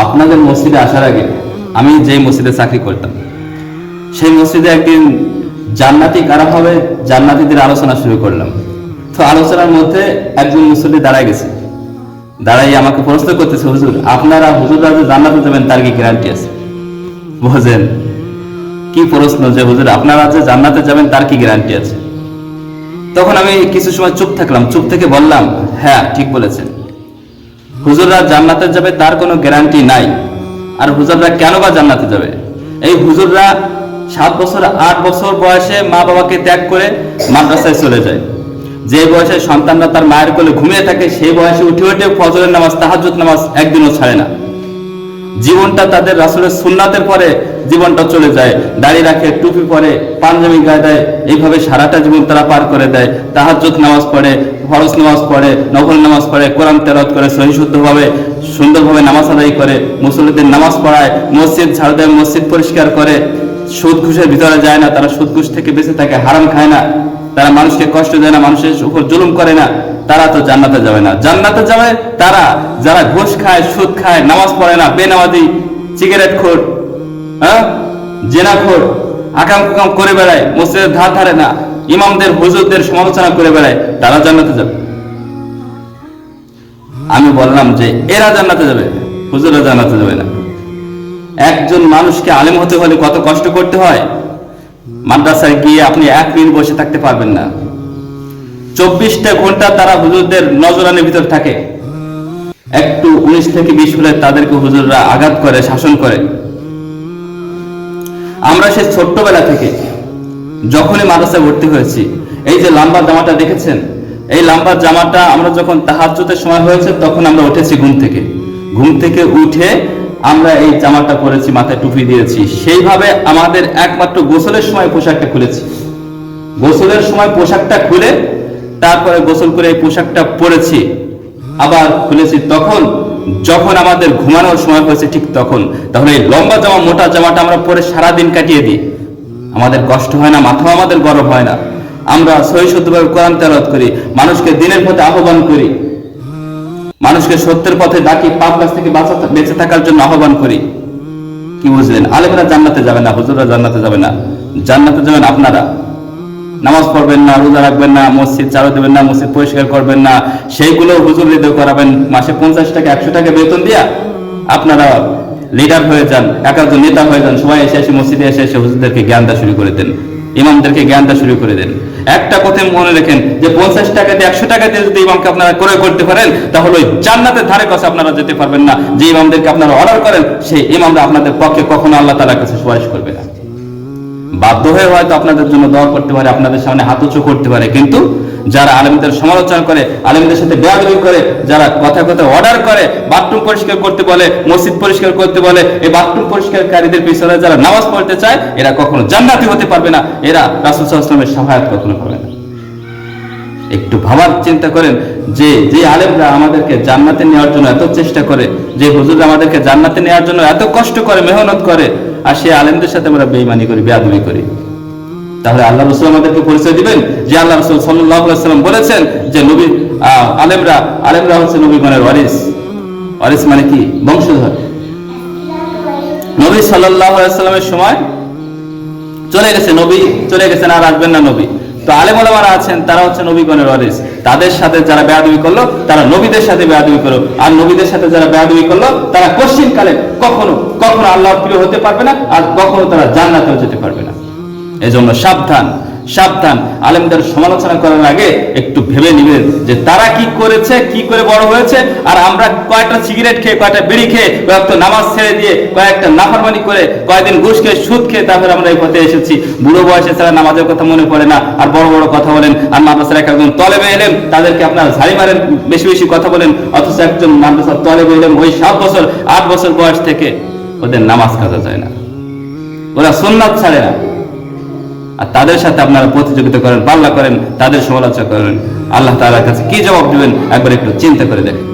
আপনাদের মসজিদে আসার আগে আমি যে মসজিদে চাকরি করতাম, সেই মসজিদে একদিন জান্নাতি কারা হবে, জান্নাতীদের আলোচনা শুরু করলাম। তো আলোচনার মধ্যে একজন মুসল্লি দাঁড়ায় গেছে, দাঁড়াই আমাকে প্রশ্ন করতেছে, হুজুর আপনারা হুজুররা যে জান্নাতে যাবেন তার কি গ্যারান্টি আছে? বুঝেন কি প্রশ্ন, যে হুজুর আপনারা যে জান্নাতে যাবেন তার কি গ্যারান্টি আছে? তখন আমি কিছু সময় চুপ থাকলাম, চুপ থেকে বললাম, হ্যাঁ ঠিক বলেছেন, হুজুররা জান্নাতে যাবে তার কোনো গ্যারান্টি নাই। আর হুজুররা কেন বা জান্নাতে যাবে? এই হুজুররা 7 বছর 8 বছর বয়সে মা বাবাকে ত্যাগ করে মাদ্রাসায় চলে যায়। যে বয়সে সন্তানরা তার মায়ের কোলে ঘুমিয়ে থাকে, সেই বয়সে উঠে উঠে ফজরের নামাজ, তাহাজ্জুদ নামাজ একদিনও ছাড়ে না। জীবনটা তাদের রাসূলের সুন্নাতের পরে জীবনটা চলে যায়, দাড়ি রাখে, টুপি পরে, পাঞ্জাবি গায়ে দেয়, এইভাবে সারাটা জীবন তারা পার করে দেয়। তাহাজ্জুদ নামাজ পড়ে, ফরজ নামাজ পড়ে, নফল নামাজ পড়ে, কোরআন তেলাওয়াত করে, সহিশুদ্ধভাবে সুন্দরভাবে নামাজ আদায় করে, মুসল্লিদের নামাজ পড়ায়, মসজিদ ঝাড়ু দেয়, মসজিদ পরিষ্কার করে, সুদ ঘুষের ভিতরে যায় না, তারা সুদ ঘুষ থেকে বেঁচে থাকে, হারাম খায় না, তারা মানুষকে কষ্ট দেয় না, মানুষের উপর জুলুম করে না, তারা তো জান্নাতে যাবে না। জান্নাতে যাবে তারা যারা ঘুষ খায়, সুদ খায়, নামাজ পড়ে না, বেনামাজি, সিগারেট খোর, জেনাখোর, আকাম কুকাম করে বেড়ায়, মসজিদের ধার ধারে না, ইমামদের হুজুরদের সমালোচনা করে বেড়ায়, তারা জান্নাতে যাবে। আমি বললাম যে এরা জান্নাতে যাবে, হুজুররা জান্নাতে যাবে না। একজন মানুষকে আলেম হতে হলে কত কষ্ট করতে হয়। মাদ্রাসায় গিয়ে আপনি 1 মিনিট বসে থাকতে পারবেন না, 24টা ঘন্টা তারা হুজুরদের নজরানির ভিতর থাকে। একটু 19 থেকে 20 হলে তাদেরকে হুজুররা আঘাত করে, শাসন করে। আমরা সেই ছোট্টবেলা থেকে যখনই মাদ্রাসায় ভর্তি হয়েছি, এই যে লম্বা জামাটা দেখেছেন, এই লম্বা জামাটা আমরা যখন তাহাজ্জুদের সময় হয়েছে তখন আমরা উঠেছি ঘুম থেকে উঠে আমরা এই জামাটা পরেছি, মাথায় টুপি দিয়েছি। সেইভাবে আমাদের একমাত্র গোসলের সময় পোশাকটা খুলেছি, গোসলের সময় পোশাকটা খুলে তারপরে গোসল করে এই পোশাকটা পরেছি, আবার খুলেছি তখন যখন আমাদের ঘুমানোর সময় হয়েছে, ঠিক তখন। তাহলে এই লম্বা জামা, মোটা জামাটা আমরা পরে সারাদিন কাটিয়ে দিই, আমাদের কষ্ট হয় না, মাথাও আমাদের গরম হয় না। আমরা সহিশুদ্ধভাবে কোরআন তেলাওয়াত করি, মানুষকে দিনের পথে আহ্বান করি, মানুষকে সত্যের পথে ডাকি, পাপ কাজ থেকে বেঁচে থাকার জন্য আহ্বান করি। কি বুঝলেন? আলেমরা জান্নাতে যাবে না, হুজুররা জান্নাতে যাবে না। জান্নাতে যাবেন আপনারা। নামাজ পড়বেন না, রোজা রাখবেন না, মসজিদ ঝাড়ু দেবেন না, মসজিদ পরিষ্কার করবেন না, সেইগুলো হুজুর হৃদয় করাবেন। মাসে 50 টাকা 100 টাকা বেতন দিয়া আপনারা লিডার হয়ে যান, একজন নেতা হয়ে যান। সবাই এসে মসজিদে এসে হুজুরদেরকে জ্ঞান দেওয়া শুরু করে দেন, ইমামদেরকে জ্ঞান দেওয়া শুরু করে দেন। একটা কথা মনে রাখেন, যে 50 টাকা দিয়ে 100 টাকা দিয়ে যদি ইমামকে আপনারা ক্রয় করতে পারেন, তাহলে ওই জান্নাতের ধারে কাছে আপনারা যেতে পারবেন না। যে ইমামদেরকে আপনারা অর্ডার করেন, সেই ইমামরা আপনাদের পক্ষে কখনো আল্লাহ তাআলার কাছে সুপারিশ করবে না। বাধ্য হয়ে হয়তো আপনাদের জন্য দোয়া করতে পারে, আপনাদের সামনে হাত উঁচু করতে পারে, কিন্তু যারা আলেমদের সমালোচনা করে, আলেমদের সাথে বেয়াদবি করে, যারা কথা অর্ডার করে, বাথরুম পরিষ্কার করতে বলে, মসজিদ পরিষ্কার করতে বলে, এই বাথরুম পরিষ্কারকারীদের পিছনে যারা নামাজ পড়তে চায়, এরা কখনো জান্নাতি হতে পারবে না, এরা রাসূল সাল্লাল্লাহু আলাইহি ওয়াসাল্লামের শাফায়াত কখনো পাবে না। একটু ভাবার চিন্তা করেন, যে আলেমরা আমাদেরকে জান্নাতে নেওয়ার জন্য এত চেষ্টা করে, যে হুজুর আমাদেরকে জান্নাতে নেওয়ার জন্য এত কষ্ট করে, মেহনত করে, আর সেই আলেমদের সাথে আমরা বেঈমানি করি, বেয়াদবি করি, তাহলে আল্লাহ রাসূল আমাদেরকে পরিচয় দিবেন যে আল্লাহ রাসূল সাল্লাল্লাহু আলাইহি ওয়াসাল্লাম বলেছেন যে নবী আলেমরা হচ্ছে নবীগণের ওয়ারিস মানে কি? বংশধর। নবী সাল্লাল্লাহু আলাইহি ওয়াসাল্লামের সময় চলে গেছে, নবী চলে গেছেন, আর আসবেন না নবী। তো আলেম ওলামারা আছেন, তারা হচ্ছে নবীগণের ওয়ারিস। তাদের সাথে যারা বেয়াদবি করলো, তারা নবীদের সাথে বেয়াদবি করলো, আর নবীদের সাথে যারা বেয়াদবি করলো, তারা কখনো কখনো আল্লাহর প্রিয় হতে পারবে না, আর কখনো তারা জান্নাতেও যেতে পারবে না। এজন্য সাবধান। আলেমদের সমালোচনা করার আগে একটু ভেবে নিবেন যে তারা কি করেছে, কি করে বড় হয়েছে, আর আমরা কয়েকটা সিগারেট খেয়ে, কয়েকটা বিড়ি খেয়ে, কয়েকটা নামাজ ছেড়ে দিয়ে, কয়েকটা নাফরমানি করে, কয়েকদিন ঘুষ খেয়ে, সুদ খেয়ে তারপরে আমরা এই পথে এসেছি। বুড়ো বয়সে তারা নামাজের কথা মনে পড়ে না, আর বড় বড় কথা বলেন। আর মাদ্রাসার একজন তলেবে এলেম, তাদেরকে আপনার ঝাড়ি মারেন, বেশি কথা বলেন, অথচ একজন মাদ্রাসার তলেবে এলেম ওই 7 বছর 8 বছর বয়স থেকে ওদের নামাজ কাজা যায় না, ওরা সুন্নাত ছাড়ে না। আর তাদের সাথে আপনারা প্রতিযোগিতা করেন, পাল্লা করেন, তাদের সমালোচনা করেন, আল্লাহ তাআলার কাছে কি জবাব দিবেন একবার একটু চিন্তা করে দেখেন।